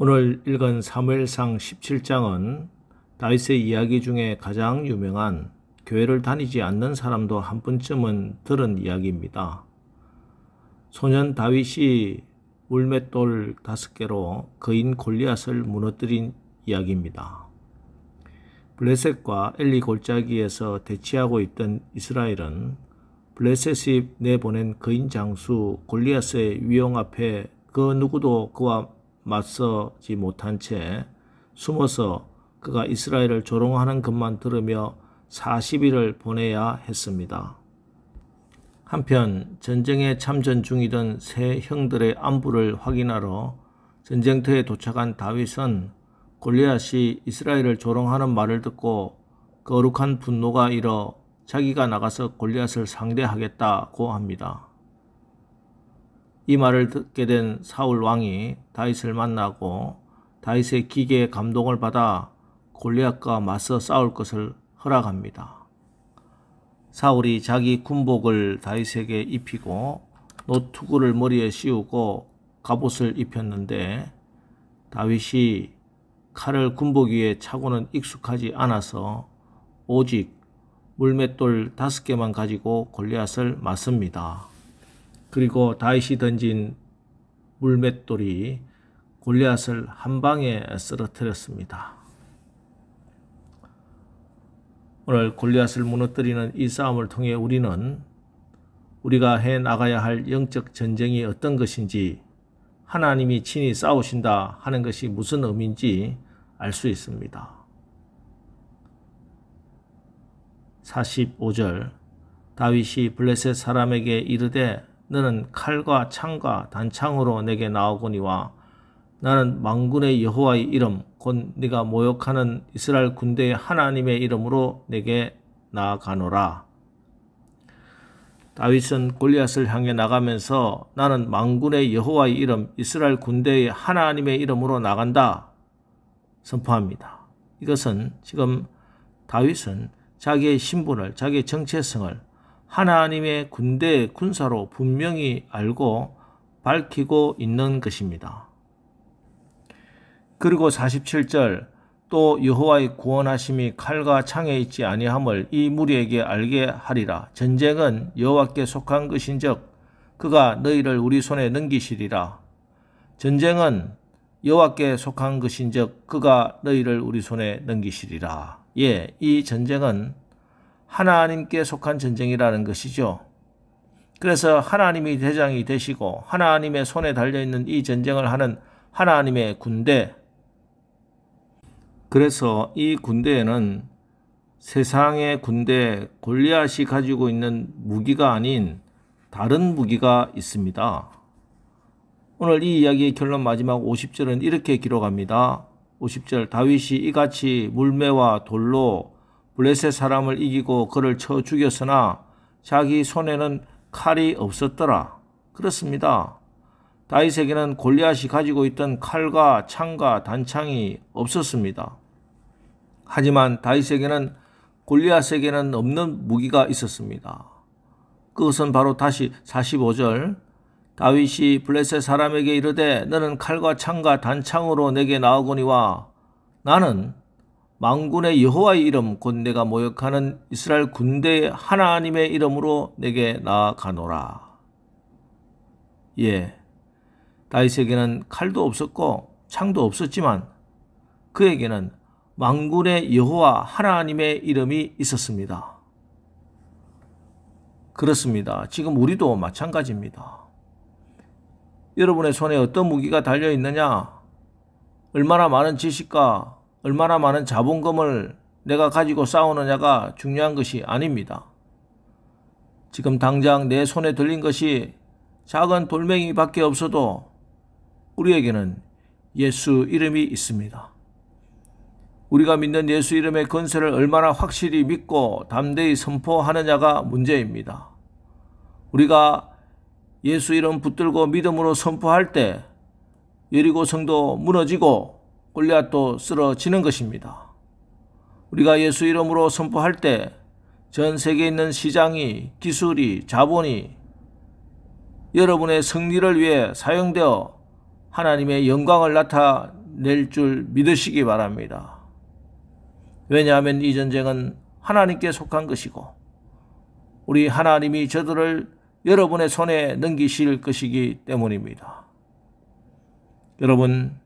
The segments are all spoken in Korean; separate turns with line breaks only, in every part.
오늘 읽은 사무엘상 17장은 다윗의 이야기 중에 가장 유명한 교회를 다니지 않는 사람도 한 번쯤은 들은 이야기입니다. 소년 다윗이 물맷돌 5개로 거인 골리앗을 무너뜨린 이야기입니다. 블레셋과 엘리 골짜기에서 대치하고 있던 이스라엘은 블레셋이 내보낸 거인 장수 골리앗의 위용 앞에 그 누구도 그와 맞서지 못한 채 숨어서 그가 이스라엘을 조롱하는 것만 들으며 40일을 보내야 했습니다. 한편 전쟁에 참전 중이던 세 형들의 안부를 확인하러 전쟁터에 도착한 다윗은 골리앗이 이스라엘을 조롱하는 말을 듣고 거룩한 분노가 일어 자기가 나가서 골리앗을 상대하겠다고 합니다. 이 말을 듣게 된 사울 왕이 다윗을 만나고 다윗의 기계에 감동을 받아 골리앗과 맞서 싸울 것을 허락합니다. 사울이 자기 군복을 다윗에게 입히고 노투구를 머리에 씌우고 갑옷을 입혔는데 다윗이 칼을 군복 위에 차고는 익숙하지 않아서 오직 물맷돌 5개만 가지고 골리앗을 맞습니다. 그리고 다윗이 던진 물맷돌이 골리앗을 한 방에 쓰러뜨렸습니다. 오늘 골리앗을 무너뜨리는 이 싸움을 통해 우리는 우리가 해나가야 할 영적 전쟁이 어떤 것인지, 하나님이 친히 싸우신다 하는 것이 무슨 의미인지 알 수 있습니다. 45절 다윗이 블레셋 사람에게 이르되 너는 칼과 창과 단창으로 내게 나오거니와 나는 만군의 여호와의 이름 곧 네가 모욕하는 이스라엘 군대의 하나님의 이름으로 내게 나아가노라. 다윗은 골리앗을 향해 나가면서 나는 만군의 여호와의 이름 이스라엘 군대의 하나님의 이름으로 나간다 선포합니다. 이것은 지금 다윗은 자기의 신분을, 자기의 정체성을 하나님의 군대의 군사로 분명히 알고 밝히고 있는 것입니다. 그리고 47절 또 여호와의 구원하심이 칼과 창에 있지 아니함을 이 무리에게 알게 하리라. 전쟁은 여호와께 속한 것인즉 그가 너희를 우리 손에 넘기시리라. 전쟁은 여호와께 속한 것인즉 그가 너희를 우리 손에 넘기시리라. 예, 이 전쟁은 하나님께 속한 전쟁이라는 것이죠. 그래서 하나님이 대장이 되시고 하나님의 손에 달려있는 이 전쟁을 하는 하나님의 군대, 그래서 이 군대에는 세상의 군대 골리앗이 가지고 있는 무기가 아닌 다른 무기가 있습니다. 오늘 이 이야기의 결론 마지막 50절은 이렇게 기록합니다. 50절 다윗이 이같이 물매와 돌로 블레셋 사람을 이기고 그를 쳐 죽였으나 자기 손에는 칼이 없었더라. 그렇습니다. 다윗에게는 골리앗이 가지고 있던 칼과 창과 단창이 없었습니다. 하지만 다윗에게는 골리앗에게는 없는 무기가 있었습니다. 그것은 바로 다시 45절 다윗이 블레셋 사람에게 이르되 너는 칼과 창과 단창으로 내게 나오거니와 나는 만군의 여호와의 이름 곧 내가 모욕하는 이스라엘 군대의 하나님의 이름으로 내게 나아가노라. 예, 다윗에게는 칼도 없었고 창도 없었지만 그에게는 만군의 여호와 하나님의 이름이 있었습니다. 그렇습니다. 지금 우리도 마찬가지입니다. 여러분의 손에 어떤 무기가 달려있느냐? 얼마나 많은 지식과 얼마나 많은 자본금을 내가 가지고 싸우느냐가 중요한 것이 아닙니다. 지금 당장 내 손에 들린 것이 작은 돌멩이밖에 없어도 우리에게는 예수 이름이 있습니다. 우리가 믿는 예수 이름의 건설을 얼마나 확실히 믿고 담대히 선포하느냐가 문제입니다. 우리가 예수 이름 붙들고 믿음으로 선포할 때 여리고 성도 무너지고 골리앗도 쓰러지는 것입니다. 우리가 예수 이름으로 선포할 때 전 세계에 있는 시장이, 기술이, 자본이 여러분의 승리를 위해 사용되어 하나님의 영광을 나타낼 낼 줄 믿으시기 바랍니다. 왜냐하면 이 전쟁은 하나님께 속한 것이고 우리 하나님이 저들을 여러분의 손에 넘기실 것이기 때문입니다. 여러분,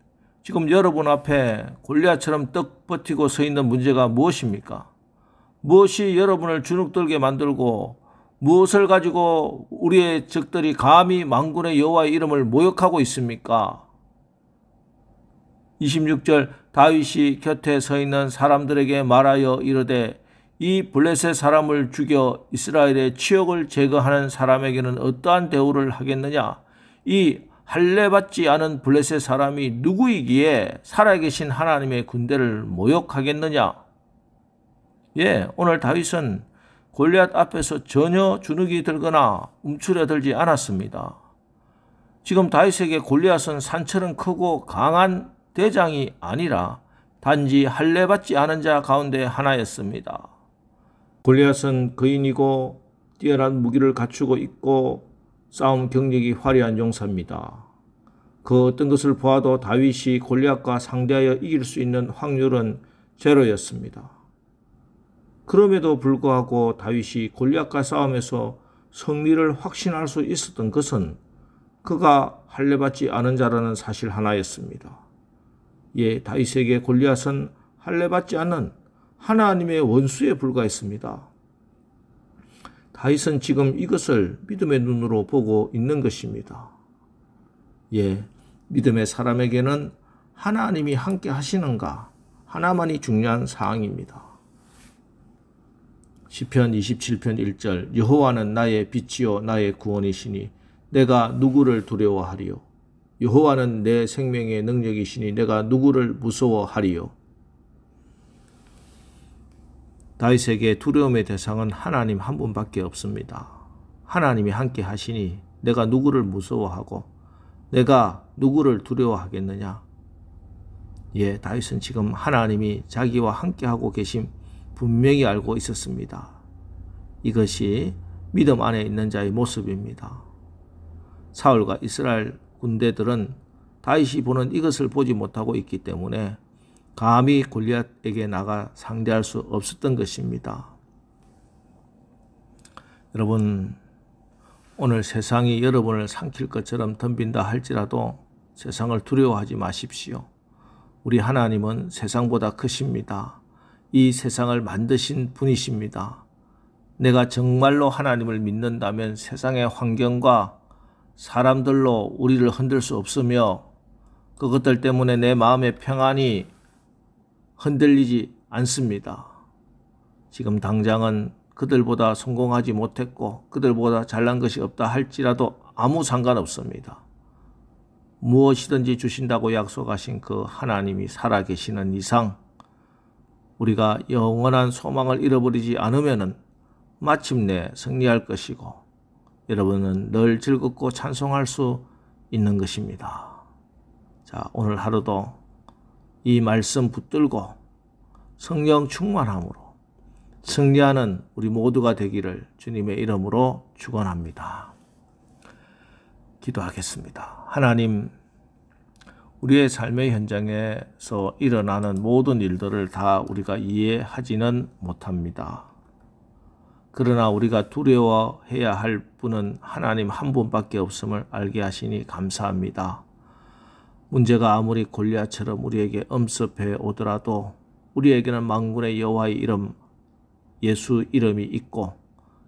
지금 여러분 앞에 골리앗처럼 떡 버티고 서 있는 문제가 무엇입니까? 무엇이 여러분을 주눅들게 만들고 무엇을 가지고 우리의 적들이 감히 만군의 여호와의 이름을 모욕하고 있습니까? 26절 다윗이 곁에 서 있는 사람들에게 말하여 이르되 이 블레셋 사람을 죽여 이스라엘의 치욕을 제거하는 사람에게는 어떠한 대우를 하겠느냐? 이 할례받지 않은 블레셋 사람이 누구이기에 살아계신 하나님의 군대를 모욕하겠느냐? 오늘 다윗은 골리앗 앞에서 전혀 주눅이 들거나 움츠려들지 않았습니다. 지금 다윗에게 골리앗은 산처럼 크고 강한 대장이 아니라 단지 할례받지 않은 자 가운데 하나였습니다. 골리앗은 거인이고 뛰어난 무기를 갖추고 있고 싸움 경력이 화려한 용사입니다. 그 어떤 것을 보아도 다윗이 골리앗과 상대하여 이길 수 있는 확률은 제로였습니다. 그럼에도 불구하고 다윗이 골리앗과 싸움에서 승리를 확신할 수 있었던 것은 그가 할례받지 않은 자라는 사실 하나였습니다. 다윗에게 골리앗은 할례받지 않는 하나님의 원수에 불과했습니다. 다윗은 지금 이것을 믿음의 눈으로 보고 있는 것입니다. 믿음의 사람에게는 하나님이 함께 하시는가 하나만이 중요한 사항입니다. 시편 27편 1절 여호와는 나의 빛이요 나의 구원이시니 내가 누구를 두려워하리요. 여호와는 내 생명의 능력이시니 내가 누구를 무서워하리요. 다윗에게 두려움의 대상은 하나님 한 분밖에 없습니다. 하나님이 함께 하시니 내가 누구를 무서워하고 내가 누구를 두려워하겠느냐? 다윗은 지금 하나님이 자기와 함께하고 계심 분명히 알고 있었습니다. 이것이 믿음 안에 있는 자의 모습입니다. 사울과 이스라엘 군대들은 다윗이 보는 이것을 보지 못하고 있기 때문에 감히 골리앗에게 나가 상대할 수 없었던 것입니다. 여러분, 오늘 세상이 여러분을 삼킬 것처럼 덤빈다 할지라도 세상을 두려워하지 마십시오. 우리 하나님은 세상보다 크십니다. 이 세상을 만드신 분이십니다. 내가 정말로 하나님을 믿는다면 세상의 환경과 사람들로 우리를 흔들 수 없으며 그것들 때문에 내 마음의 평안이 흔들리지 않습니다. 지금 당장은 그들보다 성공하지 못했고 그들보다 잘난 것이 없다 할지라도 아무 상관없습니다. 무엇이든지 주신다고 약속하신 그 하나님이 살아계시는 이상 우리가 영원한 소망을 잃어버리지 않으면 마침내 승리할 것이고 여러분은 늘 즐겁고 찬송할 수 있는 것입니다. 자, 오늘 하루도 이 말씀 붙들고 성령 충만함으로 승리하는 우리 모두가 되기를 주님의 이름으로 축원합니다. 기도하겠습니다. 하나님, 우리의 삶의 현장에서 일어나는 모든 일들을 다 우리가 이해하지는 못합니다. 그러나 우리가 두려워해야 할 분은 하나님 한 분밖에 없음을 알게 하시니 감사합니다. 문제가 아무리 골리앗처럼 우리에게 엄습해 오더라도 우리에게는 만군의 여호와의 이름, 예수 이름이 있고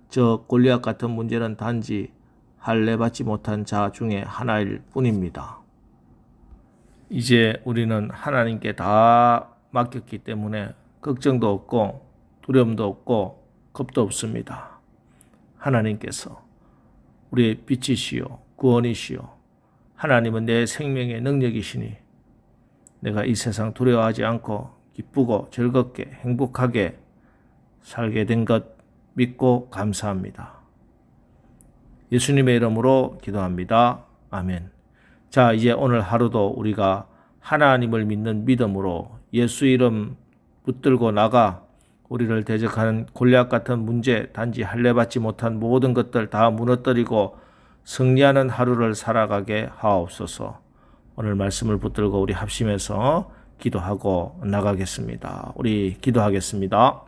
저 골리앗 같은 문제는 단지 할례받지 못한 자 중에 하나일 뿐입니다. 이제 우리는 하나님께 다 맡겼기 때문에 걱정도 없고 두려움도 없고 겁도 없습니다. 하나님께서 우리의 빛이시요 구원이시요 하나님은 내 생명의 능력이시니 내가 이 세상 두려워하지 않고 기쁘고 즐겁게 행복하게 살게 된 것 믿고 감사합니다. 예수님의 이름으로 기도합니다. 아멘. 자, 이제 오늘 하루도 우리가 하나님을 믿는 믿음으로 예수 이름 붙들고 나가 우리를 대적하는 골리앗 같은 문제, 단지 할례받지 못한 모든 것들 다 무너뜨리고 승리하는 하루를 살아가게 하옵소서. 오늘 말씀을 붙들고 우리 합심해서 기도하고 나가겠습니다. 우리 기도하겠습니다.